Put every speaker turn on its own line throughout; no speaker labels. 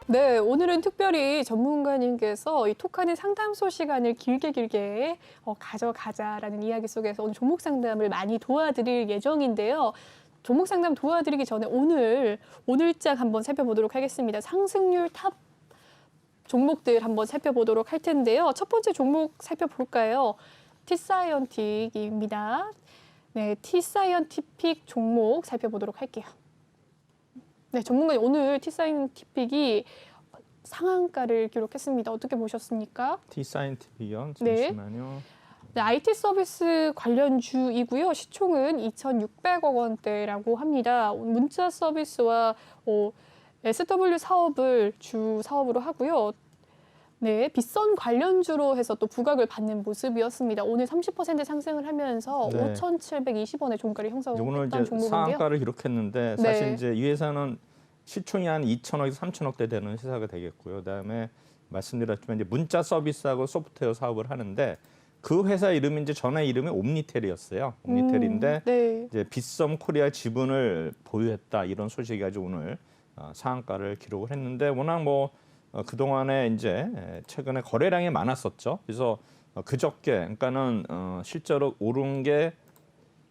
네, 오늘은 특별히 전문가님께서 이 톡하는 상담소 시간을 길게 가져가자라는 이야기 속에서 오늘 종목 상담을 많이 도와드릴 예정인데요. 종목 상담 도와드리기 전에 오늘장 한번 살펴보도록 하겠습니다. 상승률 탑 종목들 한번 살펴보도록 할 텐데요. 첫 번째 종목 살펴볼까요? T사이언틱입니다. 네, T사이언티픽 종목 살펴보도록 할게요. 네, 전문가님 오늘 T사이언티픽이 상한가를 기록했습니다. 어떻게 보셨습니까?
T사이언티픽이요?
네.
잠시만요.
네, IT 서비스 관련주이고요. 시총은 2,600억 원대라고 합니다. 문자 서비스와 SW 사업을 주 사업으로 하고요. 네, 빗선 관련주로 해서 또 부각을 받는 모습이었습니다. 오늘 30% 상승을 하면서
네.
5,720원의 종가를
오늘
형성했던
이제
종목인데요.
상한가를 기록했는데
네.
사실 이제 이 회사는 시총이 한 2천억에서 3천억대 되는 회사가 되겠고요. 그다음에 말씀드렸지만 이제 문자 서비스하고 소프트웨어 사업을 하는데 그 회사 이름이 이제 전에 이름이 옴니텔이었어요. 옴니텔인데
네.
이제 빗썸 코리아 지분을 보유했다 이런 소식이 가지고 오늘 상한가를 기록을 했는데 워낙 뭐 그동안에 이제 최근에 거래량이 많았었죠. 그래서 그저께 그러니까는 실제로 오른 게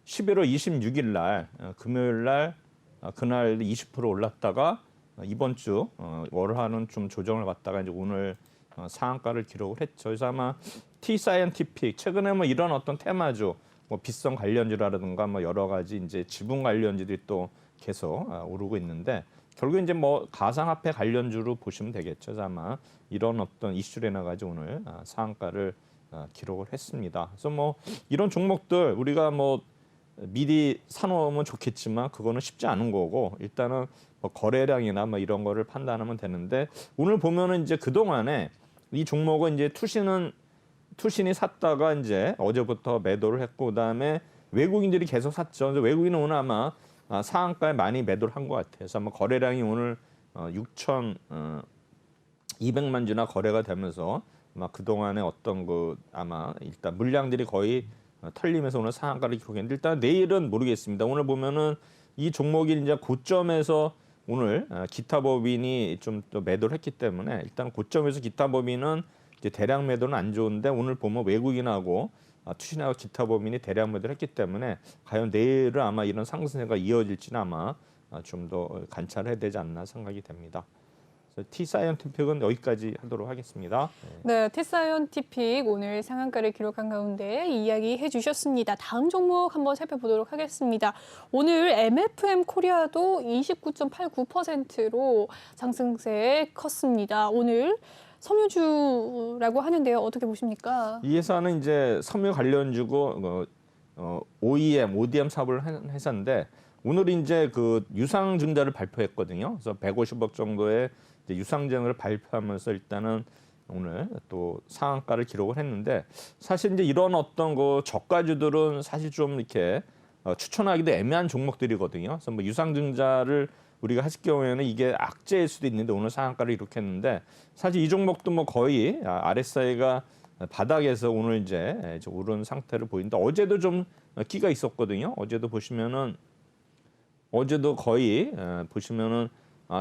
11월 26일 날 금요일 날 그날 20% 올랐다가 이번 주 월화는 좀 조정을 받다가 이제 오늘 상한가를 기록을 했죠. 그래서 아마 T사이언티픽 최근에 뭐 이런 어떤 테마주 뭐 빗썸 관련주라든가 뭐 여러 가지 이제 지분 관련주들이 또 계속 오르고 있는데 결국 이제 뭐 가상화폐 관련주로 보시면 되겠죠. 그래서 아마 이런 어떤 이슈로 인해 가지고 오늘 상한가를 기록을 했습니다. 그래서 뭐 이런 종목들 우리가 뭐 미리 사놓으면 좋겠지만 그거는 쉽지 않은 거고 일단은 뭐 거래량이나 뭐 이런 거를 판단하면 되는데 오늘 보면은 이제 그 동안에 이 종목은 이제 투신이 샀다가 이제 어제부터 매도를 했고 그다음에 외국인들이 계속 샀죠. 그래서 외국인은 오늘 아마 상한가에 많이 매도를 한 것 같아요. 그래서 아마 거래량이 오늘 6,200만 주나 거래가 되면서 아마 그 동안에 어떤 그 아마 일단 물량들이 거의 털리면서 오늘 상한가를 기록했는데 일단 내일은 모르겠습니다. 오늘 보면은 이 종목이 이제 고점에서 오늘 기타법인이 좀 또 매도를 했기 때문에 일단 고점에서 기타법인은 이제 대량 매도는 안 좋은데 오늘 보면 외국인하고 투신하고 기타법인이 대량 매도를 했기 때문에 과연 내일은 아마 이런 상승세가 이어질지는 아마 좀 더 관찰해야 되지 않나 생각이 됩니다. T사이언티픽은 여기까지 하도록 하겠습니다.
네, T사이언티픽 오늘 상한가를 기록한 가운데 이야기해 주셨습니다. 다음 종목 한번 살펴보도록 하겠습니다. 오늘 MFM 코리아도 29.89%로 상승세 컸습니다. 오늘 섬유주라고 하는데요. 어떻게 보십니까?
이 회사는 이제 섬유 관련주고 OEM, ODM 사업을 한 회사인데 오늘 이제 그 유상증자를 발표했거든요. 그래서 150억 정도의 이제 유상증을 발표하면서 일단은 오늘 또 상한가를 기록을 했는데 사실 이제 이런 어떤 그 저가주들은 사실 좀 이렇게 추천하기도 애매한 종목들이거든요. 그래서 뭐 유상증자를 우리가 하실 경우에는 이게 악재일 수도 있는데 오늘 상한가를 이렇게 했는데 사실 이 종목도 뭐 거의 RSI가 바닥에서 오늘 이제 오른 상태를 보이는데 어제도 좀 끼가 있었거든요. 어제도 거의 보시면은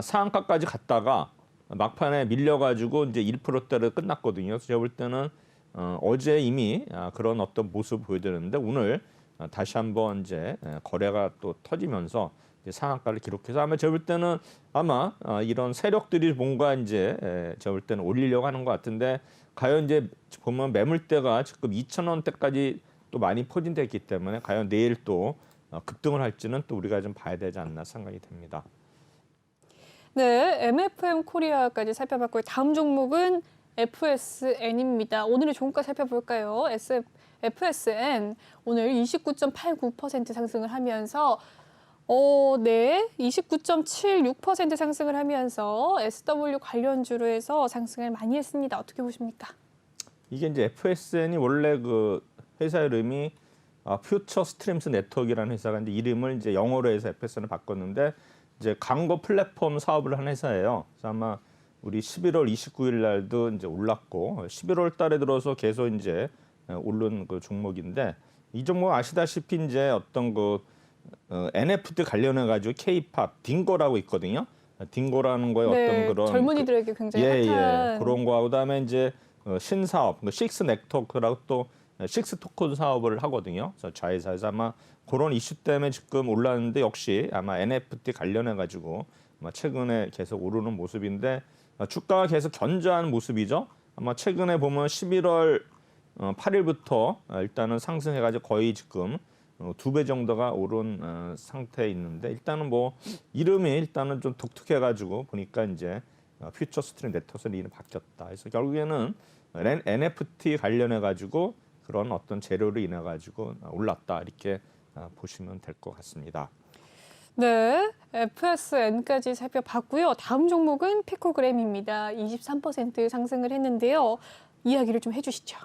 상한가까지 갔다가 막판에 밀려가지고 이제 1%대로 끝났거든요. 그래서 제가 볼 때는 어제 이미 그런 어떤 모습을 보여드렸는데 오늘 다시 한번 이제 거래가 또 터지면서 이제 상한가를 기록해서 아마 제가 볼 때는 아마 이런 세력들이 뭔가 이제 제가 볼 때는 올리려고 하는 것 같은데 과연 이제 보면 매물대가 지금 2,000원대까지 또 많이 포진되어 있기 때문에 과연 내일 또 급등을 할지는 또 우리가 좀 봐야 되지 않나 생각이 됩니다.
네, MFM 코리아까지 살펴봤고요. 다음 종목은 FSN입니다. 오늘의 종가 살펴볼까요? FSN 오늘 29.89% 상승을 하면서 네, 29.76% 상승을 하면서 SW 관련주로 해서 상승을 많이 했습니다. 어떻게 보십니까?
이게 이제 FSN이 원래 그 회사 이름이 퓨처 스트림스 네트워크라는 회사가 이제 이름을 이제 영어로 해서 FSN을 바꿨는데 이제 광고 플랫폼 사업을 한 회사예요. 그래서 아마 우리 11월 29일 날도 이제 올랐고 11월 달에 들어서 계속 이제 오른 그 종목인데 이 종목 아시다시피 이제 어떤 그 NFT 관련해 가지고 K-팝 딩거라고 있거든요. 딩고라는 거에
네,
어떤 그런
젊은이들에게 굉장히 핫한
그런 거하고 그다음에 이제 신사업, 식스 네트워크라고 또 식스 토큰 사업을 하거든요. 그래서 자회사에서 아마 그런 이슈 때문에 지금 올랐는데 역시 아마 NFT 관련해 가지고 아마 최근에 계속 오르는 모습인데 주가가 계속 견저한 모습이죠. 아마 최근에 보면 11월 8일부터 일단은 상승해가지고 거의 지금 2배 정도가 오른 상태에 있는데 일단은 뭐 이름이 일단은 좀 독특해가지고 보니까 이제 퓨처 스트림 네트워크 이름이 바뀌었다. 그래서 결국에는 NFT 관련해가지고 그런 어떤 재료로 인해가지고 올랐다 이렇게 보시면 될 것 같습니다.
네, FSN까지 살펴봤고요. 다음 종목은 피코그램입니다. 23% 상승을 했는데요. 이야기를 좀 해주시죠.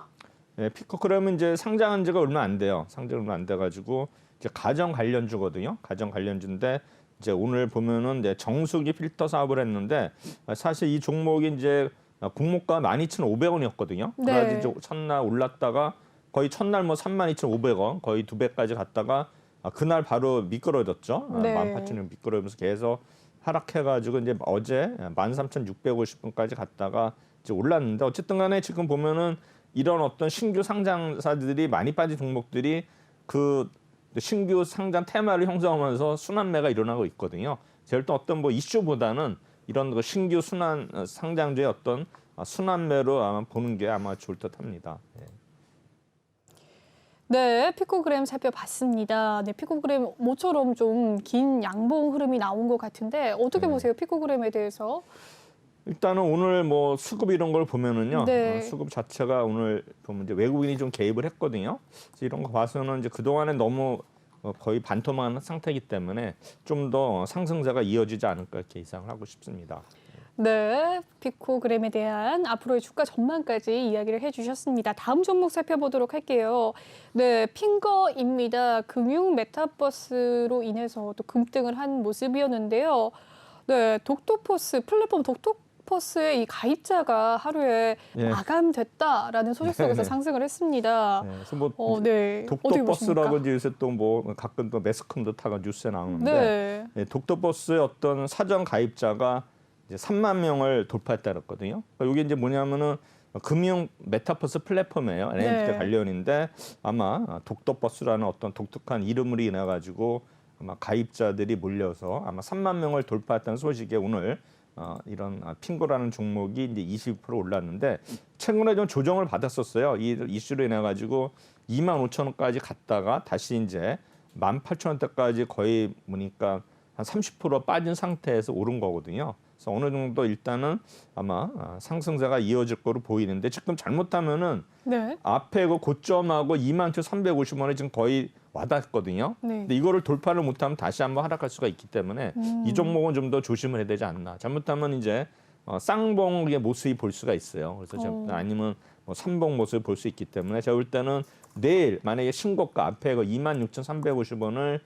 네, 피코그램은 이제 상장한 지가 얼마 안 돼요. 상장 얼마 안 돼가지고 이제 가정 관련주거든요. 가정 관련주인데 이제 오늘 보면은 이제 정수기 필터 사업을 했는데 사실 이 종목이 이제 공모가 12,500원이었거든요.
네.
그래가지고 이제 첫날 올랐다가 거의 첫날 뭐 32,500원 거의 2배까지 갔다가 그날 바로 미끄러졌죠.
네.
18,000원 미끄러면서 계속 하락해가지고 이제 어제 13,650원까지 갔다가 이제 올랐는데 어쨌든 간에 지금 보면은 이런 어떤 신규 상장사들이 많이 빠진 종목들이 그 신규 상장 테마를 형성하면서 순환매가 일어나고 있거든요. 제일 또 어떤 뭐 이슈보다는 이런 그 신규 순환 상장주의 어떤 순환매로 아마 보는 게 아마 좋을 듯합니다. 네.
네, 피코그램 살펴봤습니다. 네, 피코그램 모처럼 좀 긴 양봉 흐름이 나온 것 같은데 어떻게 보세요, 피코그램에 대해서?
일단은 오늘 뭐 수급 이런 걸 보면은요,
네.
수급 자체가 오늘 보면 이제 외국인이 좀 개입을 했거든요. 그래서 이런 거 봐서는 이제 그 동안에 너무 거의 반토막한 상태이기 때문에 좀 더 상승세가 이어지지 않을까 이렇게 예상을 하고 싶습니다.
네, 피코그램에 대한 앞으로의 주가 전망까지 이야기를 해주셨습니다. 다음 종목 살펴보도록 할게요. 네, 핑거입니다. 금융 메타버스로 인해서 또 급등을 한 모습이었는데요. 네, 독토포스 플랫폼 독토포스의 이 가입자가 하루에
예.
마감됐다라는 소식 속에서
네.
상승을 했습니다.
네, 그래서 뭐
네, 어떻게 보십니까?
독도버스라고 이제 요새 또 뭐 가끔 또 매스컴도 타가 뉴스에 나오는데
네,
네, 독도버스의 어떤 사전 가입자가 이제 3만 명을 돌파했다 그랬거든요. 그러니까 이게 이제 뭐냐면은 금융 메타버스 플랫폼이에요. NFT
네.
관련인데 아마 독도버스라는 어떤 독특한 이름으로 인해 가지고 아마 가입자들이 몰려서 아마 3만 명을 돌파했다는 소식에 오늘 이런 핑거라는 종목이 이제 20% 올랐는데 최근에 좀 조정을 받았었어요. 이 이슈로 인해 가지고 25,000원까지 갔다가 다시 이제 18,000원대까지 거의 보니까 한 30% 빠진 상태에서 오른 거거든요. 그래서 어느 정도 일단은 아마 상승세가 이어질 거로 보이는데 지금 잘못하면은
네,
앞에 그 고점하고 21,350원에 지금 거의 와닿거든요.
네.
근데 이거를 돌파를 못하면 다시 한번 하락할 수가 있기 때문에 이 종목은 좀 더 조심을 해야 되지 않나. 잘못하면 이제 쌍봉의 모습이 볼 수가 있어요. 그래서 아니면 뭐 삼봉 모습을 볼 수 있기 때문에 제가 볼 때는 내일 만약에 신고가 앞에 그 26,350원을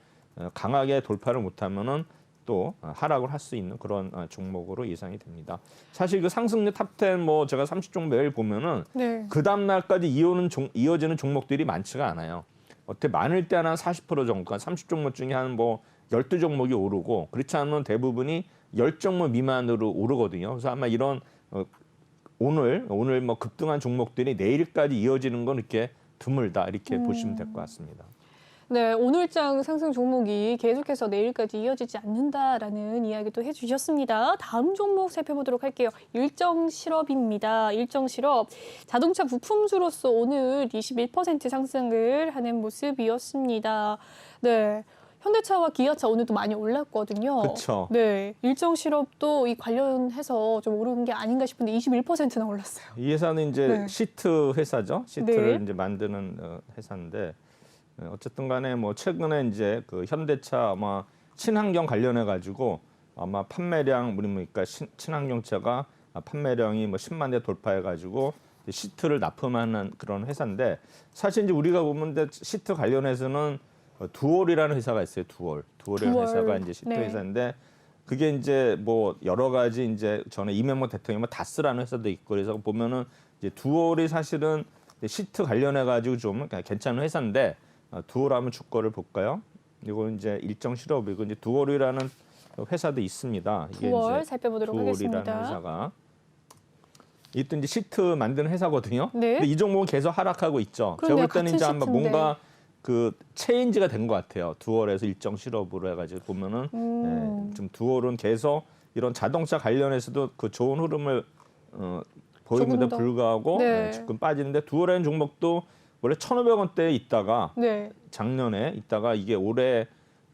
강하게 돌파를 못하면은 또 하락을 할 수 있는 그런 종목으로 예상이 됩니다. 사실 그 상승률 탑10 뭐 제가 30종목 매일 보면은
네.
그 다음 날까지 이어지는 종목들이 많지가 않아요. 어떻게 많을 때는 한 40% 정도, 30종목 중에 한 뭐 12종목이 오르고 그렇지 않으면 대부분이 10종목 미만으로 오르거든요. 그래서 아마 이런 오늘 뭐 급등한 종목들이 내일까지 이어지는 건 이렇게 드물다 이렇게 보시면 될 것 같습니다.
네, 오늘장 상승 종목이 계속해서 내일까지 이어지지 않는다라는 이야기도 해주셨습니다. 다음 종목 살펴보도록 할게요. 일정실업입니다. 일정실업 자동차 부품주로서 오늘 21% 상승을 하는 모습이었습니다. 네. 현대차와 기아차 오늘도 많이 올랐거든요.
그렇죠.
네, 일정실업도 이 관련해서 좀 오른 게 아닌가 싶은데 21%나 올랐어요.
이 회사는 이제
네.
시트 회사죠. 시트를
네.
이제 만드는 회사인데 어쨌든 간에 뭐 최근에 이제 그 현대차 아마 친환경 관련해 가지고 아마 판매량 우리 그러니까 친환경차가 판매량이 뭐 10만 대 돌파해 가지고 시트를 납품하는 그런 회사인데 사실 이제 우리가 보면 시트 관련해서는 두올이라는 회사가 있어요. 두올이라는
두올.
회사가 이제 시트
네.
회사인데 그게 이제 뭐 여러 가지 이제 전에 이명박 대통령이 뭐 다스라는 회사도 있고 그래서 보면은 이제 두올이 사실은 시트 관련해 가지고 좀 괜찮은 회사인데 두올 하면 주가를 볼까요? 이거 이제 일정 실업이고 이제 두올이라는 회사도 있습니다. 이게
두월
이제
살펴보도록
두월이라는
하겠습니다.
회사가 이때 이제 시트 만드는 회사거든요.
네.
근데 이 종목은 계속 하락하고 있죠. 제가
그러네요.
볼 때는
같은
이제 아마
시트인데.
뭔가 그 체인지가 된 것 같아요. 두월에서 일정 실업으로 해가지고 보면은 좀 두월은 계속 이런 자동차 관련해서도 그 좋은 흐름을 보임에도
조금 더.
불구하고
네.
지금 빠지는데 두월에는 종목도 원래 1,500원대에 있다가
네.
작년에 있다가 이게 올해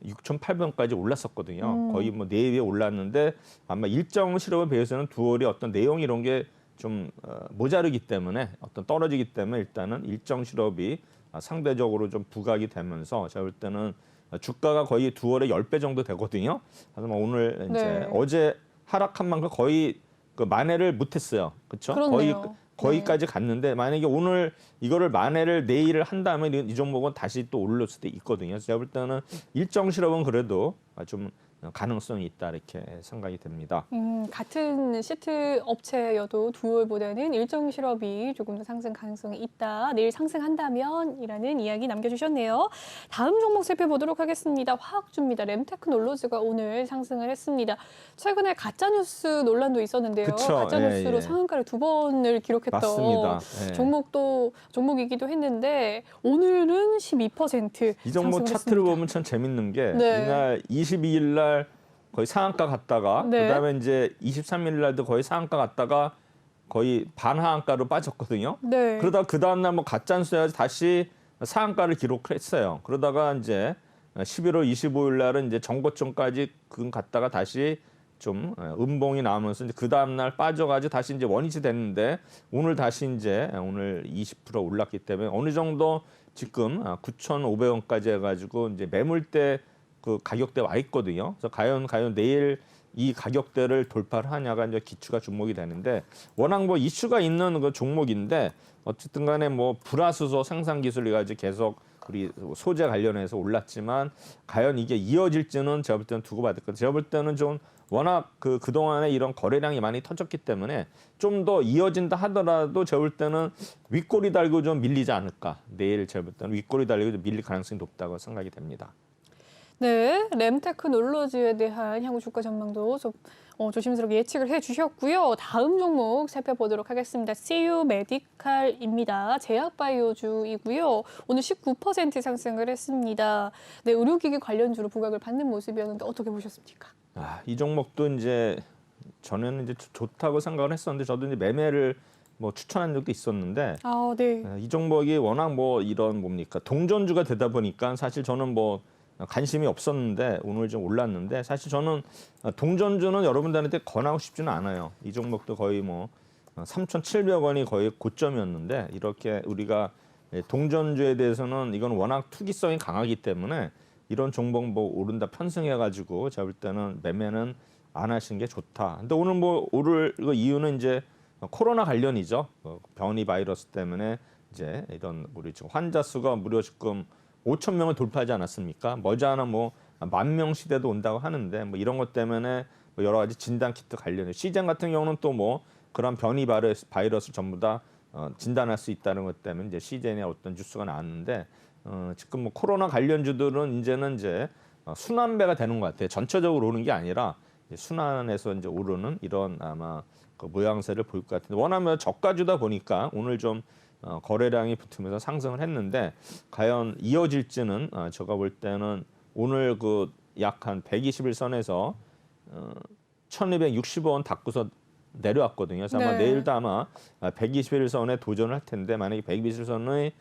6,800원까지 올랐었거든요. 거의 뭐 4배 올랐는데 아마 일정 실업에 비해서는 두월이 어떤 내용 이런 게 좀 모자르기 때문에 어떤 떨어지기 때문에 일단은 일정 실업이 상대적으로 좀 부각이 되면서 제가 볼 때는 주가가 거의 두월에 10배 정도 되거든요. 그래서 뭐 오늘 이제
네.
어제 하락한 만큼 거의 그 만회를 못했어요. 그렇죠?
그렇네요.
거기까지 갔는데 만약에 오늘 이거를 만회를 내일을 한다면 이 종목은 다시 또 오를 수도 있거든요. 그래서 제가 볼 때는 일정 실업은 그래도 좀 가능성이 있다 이렇게 생각이 됩니다.
같은 시트 업체여도 두월보다는 일정 실업이 조금 더 상승 가능성이 있다. 내일 상승한다면이라는 이야기 남겨주셨네요. 다음 종목 살펴보도록 하겠습니다. 화학주입니다. 램테크놀로지가 오늘 상승을 했습니다. 최근에 가짜뉴스 논란도 있었는데요.
그쵸.
가짜뉴스로
예, 예.
상한가를 2번을 기록했던
맞습니다. 예.
종목이기도 했는데 오늘은 12%
이 종목
상승을
차트를
했습니다.
보면 참 재밌는 게
네.
이날 22일 날 거의 상한가 갔다가
네.
그다음에 이제 23일 날도 거의 상한가 갔다가 거의 반하한가로 빠졌거든요.
네.
그러다 그 다음 날 뭐 가짜뉴스 해가지고 다시 상한가를 기록했어요. 그러다가 이제 11월 25일 날은 이제 정고점까지 갔다가 다시 좀 음봉이 나오면서 이제 그 다음 날 빠져가지고 다시 이제 원위치 됐는데 오늘 다시 이제 오늘 20% 올랐기 때문에 어느 정도 지금 9,500원까지 해가지고 이제 매물대 그 가격대 와 있거든요. 그래서 과연 내일 이 가격대를 돌파를 하냐가 이제 기추가 주목이 되는데 워낙 뭐 이슈가 있는 그 종목인데 어쨌든 간에 뭐 불화수소 생산 기술이 가지고 계속 우리 소재 관련해서 올랐지만 과연 이게 이어질지는 제가 볼 때는 두고 봐야 될 것 같아요. 제가 볼 때는 좀 워낙 그동안에 이런 거래량이 많이 터졌기 때문에 좀 더 이어진다 하더라도 제가 볼 때는 윗꼬리 달고 좀 밀리지 않을까. 내일 제가 볼 때는 윗꼬리 달리고 좀 밀릴 가능성이 높다고 생각이 됩니다.
네, 램테크놀로지에 대한 향후 주가 전망도 조심스럽게 예측을 해주셨고요. 다음 종목 살펴보도록 하겠습니다. CU 메디칼입니다. 제약바이오주이고요. 오늘 19% 상승을 했습니다. 네, 의료기기 관련주로 부각을 받는 모습이었는데 어떻게 보셨습니까?
이 종목도 이제 전에는 이제 좋다고 생각을 했었는데 저도 이제 매매를 뭐 추천한 적도 있었는데
아, 네.
이 종목이 워낙 뭐 이런 뭡니까 동전주가 되다 보니까 사실 저는 뭐 관심이 없었는데 오늘 좀 올랐는데 사실 저는 동전주는 여러분들한테 권하고 싶지는 않아요. 이 종목도 거의 뭐 3,700원이 거의 고점이었는데 이렇게 우리가 동전주에 대해서는 이건 워낙 투기성이 강하기 때문에 이런 종목 뭐 오른다 편승해가지고 제가 볼 때는 매매는 안 하시는 게 좋다. 근데 오늘 뭐 오를 이유는 이제 코로나 관련이죠. 변이 바이러스 때문에 이제 이런 우리 지금 환자 수가 무려 지금 5천 명을 돌파하지 않았습니까? 머지않아 뭐 10,000명 시대도 온다고 하는데 뭐 이런 것 때문에 뭐 여러 가지 진단 키트 관련해 시젠 같은 경우는 또 뭐 그런 변이 바이러스 전부 다 진단할 수 있다는 것 때문에 이제 시젠의 어떤 뉴스가 나왔는데 지금 뭐 코로나 관련주들은 이제는 이제 순환배가 되는 것 같아요. 전체적으로 오는 게 아니라 이제 순환에서 이제 오르는 이런 아마 그 모양새를 보일 것 같은데 워낙 저가주다 보니까 오늘 좀 거래량이 붙으면서 상승을 했는데 과연 이어질지는 제가 볼 때는 오늘 그 약 한 121선에서 1,260원 닫고서 내려왔거든요. 그래서 아마
네.
내일도 아마 121선에 도전을 할 텐데 만약에 121선을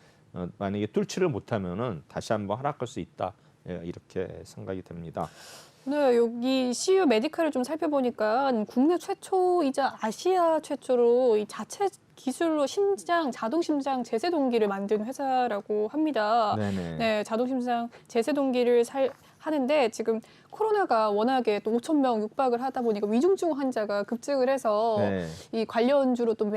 만약에 뚫지를 못하면은 다시 한번 하락할 수 있다. 이렇게 생각이 됩니다.
네, 여기 CU 메디칼을 좀 살펴보니까 국내 최초이자 아시아 최초로 이 자체 기술로 자동 심장 제세 동기를 만든 회사라고 합니다.
네네.
네, 자동 심장 제세 동기를 하는데 지금 코로나가 워낙에 또 5천 명 육박을 하다 보니까 위중증 환자가 급증을 해서
네.
이 관련주로 또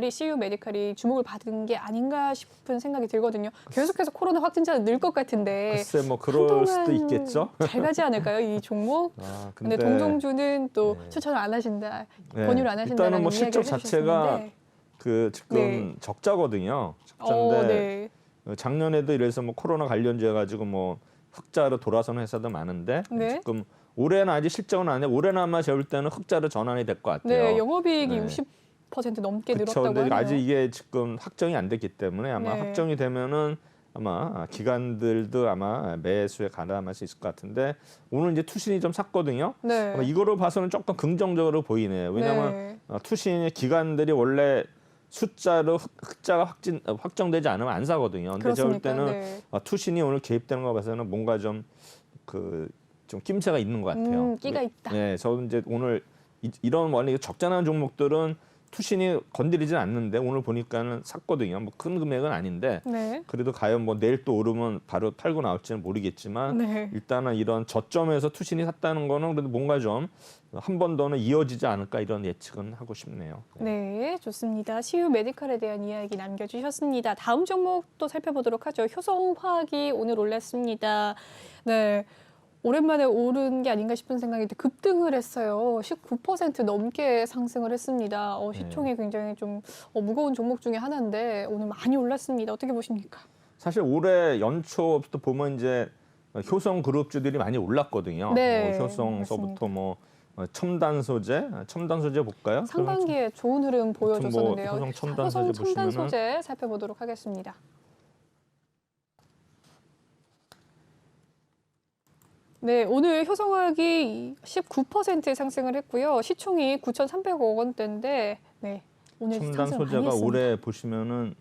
CU 메디칼이 주목을 받은 게 아닌가 싶은 생각이 들거든요. 계속해서 코로나 확진자는 늘 것 같은데
글쎄 뭐 그럴 수도 있겠죠.
잘 가지 않을까요, 이 종목? 근데 동종주는 또
네.
추천을 안 하신다,
네.
권유를 안 하신다라는
일단은 뭐
이야기를
실적 자체가
해주셨는데.
그 지금
네.
적자거든요. 적자인데
네.
작년에도 이래서 뭐 코로나 관련주 해가지고 뭐 흑자로 돌아서는 회사도 많은데
네.
지금 올해는 아직 실적은 안 돼. 올해는 아마 제가 볼 때는 흑자로 전환이 될 것 같아요.
네, 영업이익이
네.
60% 넘게
그쵸.
늘었다고
근데
하네요.
아직 이게 지금 확정이 안 됐기 때문에 아마
네.
확정이 되면은 아마 기관들도 아마 매수에 가담할 수 있을 것 같은데 오늘 이제 투신이 좀 샀거든요.
네.
아마 이거로 봐서는 조금 긍정적으로 보이네요. 왜냐하면
네.
투신의 기관들이 원래 숫자로 흑자가 확정되지 않으면 안 사거든요. 근데 제가 볼
그렇습니까?
때는
네.
투신이 오늘 개입되는 거 봐서는 뭔가 좀 좀 낌새가 있는 것 같아요.
끼가 있다.
네, 저는 이제 오늘 이런 원래 적잖은 종목들은 투신이 건드리진 않는데 오늘 보니까는 샀거든요. 뭐 큰 금액은 아닌데
네.
그래도 과연 뭐 내일 또 오르면 바로 팔고 나올지는 모르겠지만
네.
일단은 이런 저점에서 투신이 샀다는 거는 그래도 뭔가 좀 한 번 더는 이어지지 않을까 이런 예측은 하고 싶네요.
네, 좋습니다. CU 메디컬에 대한 이야기 남겨주셨습니다. 다음 종목도 살펴보도록 하죠. 효성화학이 오늘 올랐습니다. 네, 오랜만에 오른 게 아닌가 싶은 생각이 드는데 급등을 했어요. 19% 넘게 상승을 했습니다. 시총이 굉장히 좀 무거운 종목 중에 하나인데 오늘 많이 올랐습니다. 어떻게 보십니까?
사실 올해 연초부터 보면 이제 효성 그룹주들이 많이 올랐거든요.
네,
뭐 효성서부터
맞습니다.
뭐 첨단 소재 볼까요?
상반기에 좋은 흐름 보여줬었는데요.
효성 첨단
효성
소재
첨단
보시면은
소재 살펴보도록 하겠습니다. 네, 오늘 효성화학이 19% 상승을 했고요. 시총이 9,300억 원대인데, 네, 오늘
첨단
상승 많이
소재가
했습니다.
올해 보시면은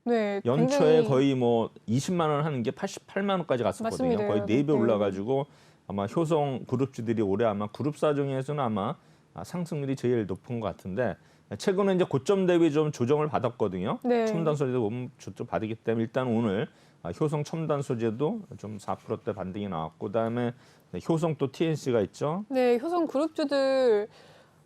네,
연초에
굉장히
거의 뭐 20만 원 하는 게 88만 원까지 갔었거든요.
맞습니다.
거의 4배
네.
올라가지고 아마 효성 그룹주들이 올해 아마 그룹사 중에서는 아마 상승률이 제일 높은 것 같은데 최근에 이제 고점 대비 좀 조정을 받았거든요.
네. 첨단
첨단 소재도 보면 조정 받았기 때문에 일단 오늘 효성 첨단 소재도 좀 4%대 반등이 나왔고 그다음에 효성 또 TNC가 있죠.
네, 효성 그룹주들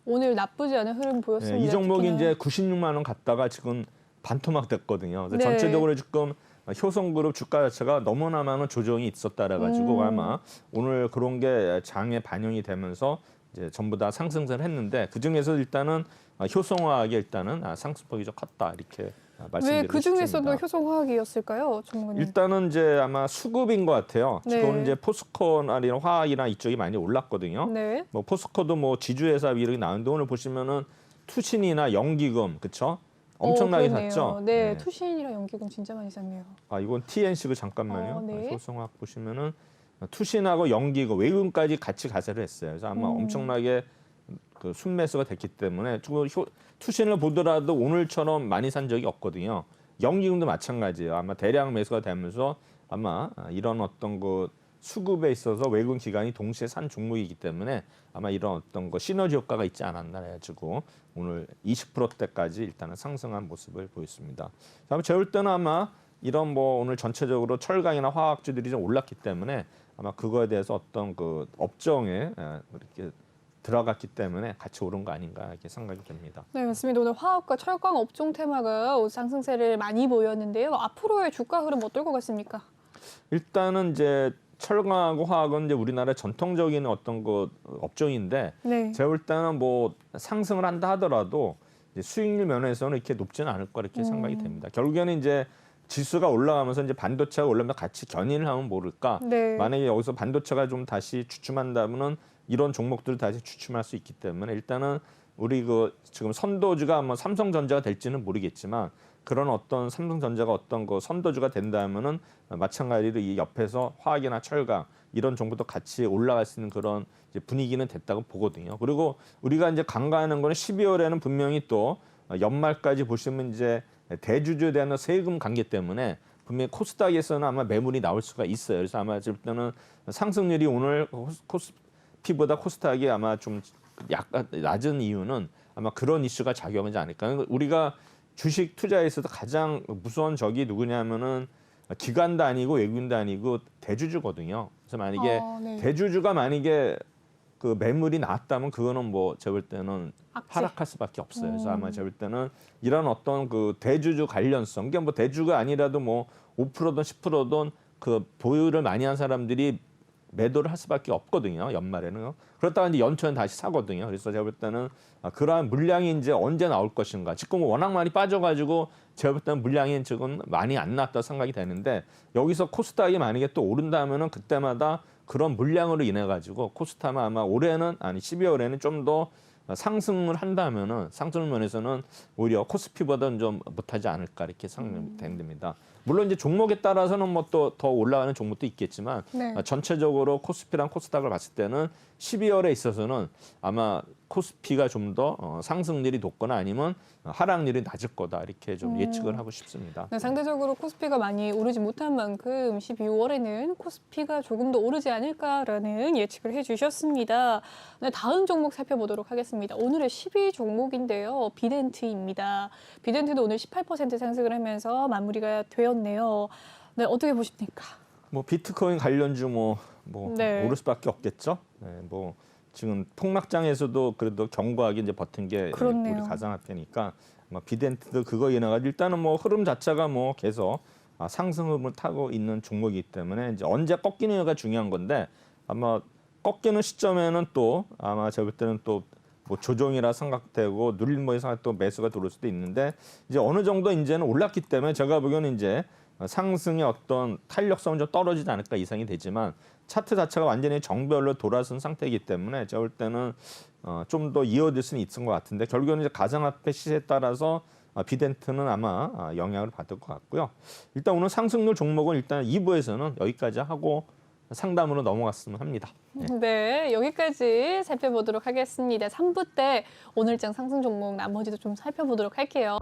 오늘 나쁘지 않은 흐름 보였습니다.
이 종목이
특히나.
이제 96만 원 갔다가 지금 반토막 됐거든요. 그래서
네.
전체적으로 지금 효성그룹 주가 자체가 너무나 많은 조정이 있었다라 가지고 아마 오늘 그런 게 장에 반영이 되면서 이제 전부 다 상승세를 했는데 그 중에서 일단은 효성화학이 일단은 상승폭이 좀 컸다 이렇게 말씀드리고
왜 그 중에서도
싶습니다.
효성화학이었을까요, 전문가님?
일단은 이제 아마 수급인 것 같아요.
네.
지금 이제 포스코나 이런 화학이나 이쪽이 많이 올랐거든요.
네,
뭐 포스코도 뭐 지주회사 이렇게 나오는데 오늘 보시면은 투신이나 연기금 그쵸? 엄청나게
그러네요.
샀죠.
네, 투신이랑 연기금 진짜 많이 샀네요.
이건 TNC고 잠깐만요.
네.
효성화학 보시면은 투신하고 연기금 외금까지 같이 가세를 했어요. 그래서 아마 엄청나게 그 순매수가 됐기 때문에 투신을 보더라도 오늘처럼 많이 산 적이 없거든요. 연기금도 마찬가지예요. 아마 대량 매수가 되면서 아마 이런 어떤 그 수급에 있어서 외국 기관이 동시에 산 종목이기 때문에 아마 이런 어떤 거 시너지 효과가 있지 않았나 해가지고 오늘 20%대까지 일단은 상승한 모습을 보였습니다. 다음 제가 볼 때는 아마 이런 뭐 오늘 전체적으로 철강이나 화학주들이 좀 올랐기 때문에 아마 그거에 대해서 어떤 그 업종에 이렇게 들어갔기 때문에 같이 오른 거 아닌가 이렇게 생각이 됩니다.
네, 맞습니다. 오늘 화학과 철강 업종 테마가 상승세를 많이 보였는데요. 앞으로의 주가 흐름 어떨 것 같습니까?
일단은 이제 철강하고 화학은 이제 우리나라의 전통적인 어떤 그 업종인데
네.
제가 볼 때는 뭐 상승을 한다 하더라도 이제 수익률 면에서는 이렇게 높지는 않을 거 이렇게 생각이 됩니다. 결국에는 이제 지수가 올라가면서 이제 반도체가 올라면 같이 견인을 하면 모를까.
네.
만약에 여기서 반도체가 좀 다시 주춤한다면은 이런 종목들을 다시 주춤할 수 있기 때문에 일단은 우리 그 지금 선도주가 뭐 삼성전자가 될지는 모르겠지만 그런 어떤 삼성전자가 어떤 그 선도주가 된다면은 마찬가지로 이 옆에서 화학이나 철강 이런 종목도 같이 올라갈 수 있는 그런 이제 분위기는 됐다고 보거든요. 그리고 우리가 이제 간과하는 거는 12월에는 분명히 또 연말까지 보시면 이제 대주주에 대한 세금 관계 때문에 분명히 코스닥에서는 아마 매물이 나올 수가 있어요. 그래서 아마 일단은 상승률이 오늘 코스피보다 코스닥이 아마 좀 약간 낮은 이유는 아마 그런 이슈가 작용하지 않을까. 우리가 주식 투자에 있어서 가장 무서운 적이 누구냐면은 기관도 아니고 외국인도 아니고 대주주거든요. 그래서 만약에
네.
대주주가 만약에 그 매물이 나왔다면 그거는 뭐 제가 볼 때는
악재.
하락할 수밖에 없어요. 그래서 아마 제가 볼 때는 이런 어떤 그 대주주 관련성, 그러니까 뭐 대주가 아니라도 뭐 5%든 10%든 그 보유를 많이 한 사람들이 매도를 할 수밖에 없거든요. 연말에는. 그렇다가 이제 연초엔 다시 사거든요. 그래서 제가 볼 때는 그러한 물량이 이제 언제 나올 것인가. 지금 워낙 많이 빠져가지고 제가 볼 때는 물량이 지금 많이 안 나왔다 생각이 되는데 여기서 코스닥이 만약에 또 오른다면은 그때마다 그런 물량으로 인해 가지고 코스닥은 아마 올해는 아니 12월에는 좀 더 상승을 한다면은 상승 면에서는 오히려 코스피보다는 좀 못하지 않을까 이렇게 생각됩니다. 물론 이제 종목에 따라서는 뭐 또 더 올라가는 종목도 있겠지만
네.
전체적으로 코스피랑 코스닥을 봤을 때는 12월에 있어서는 아마 코스피가 좀 더 상승률이 높거나 아니면 하락률이 낮을 거다 이렇게 좀 예측을 하고 싶습니다.
네, 상대적으로 코스피가 많이 오르지 못한 만큼 12월에는 코스피가 조금 더 오르지 않을까라는 예측을 해주셨습니다. 네, 다음 종목 살펴보도록 하겠습니다. 오늘의 10위 종목인데요. 비덴트입니다. 비덴트도 오늘 18% 상승을 하면서 마무리가 되었네요. 네, 어떻게 보십니까?
뭐 비트코인 관련주 뭐
네.
오를 수밖에 없겠죠. 네, 뭐 지금 폭락장에서도 그래도 견고하게 이제 버틴 게
그렇네요.
우리 가상화폐니까 비덴트도 그거 인해가 일단은 뭐 흐름 자체가 뭐 계속 상승 흐름을 타고 있는 종목이기 때문에 이제 언제 꺾이느냐가 중요한 건데 아마 꺾이는 시점에는 또 아마 제가 볼 때는 또 뭐 조정이라 생각되고 눌림목이 생각 또 매수가 들어올 수도 있는데 이제 어느 정도 이제는 올랐기 때문에 제가 보기에는 이제 상승의 어떤 탄력성은 좀 떨어지지 않을까 이상이 되지만 차트 자체가 완전히 정별로 돌아선 상태이기 때문에 제가 볼 때는 좀 더 이어질 수는 있을 것 같은데 결국에는 이제 가상화폐 시세에 따라서 비덴트는 아마 영향을 받을 것 같고요. 일단 오늘 상승률 종목은 일단 2부에서는 여기까지 하고 상담으로 넘어갔으면 합니다.
네, 여기까지 살펴보도록 하겠습니다. 3부 때 오늘장 상승 종목 나머지도 좀 살펴보도록 할게요.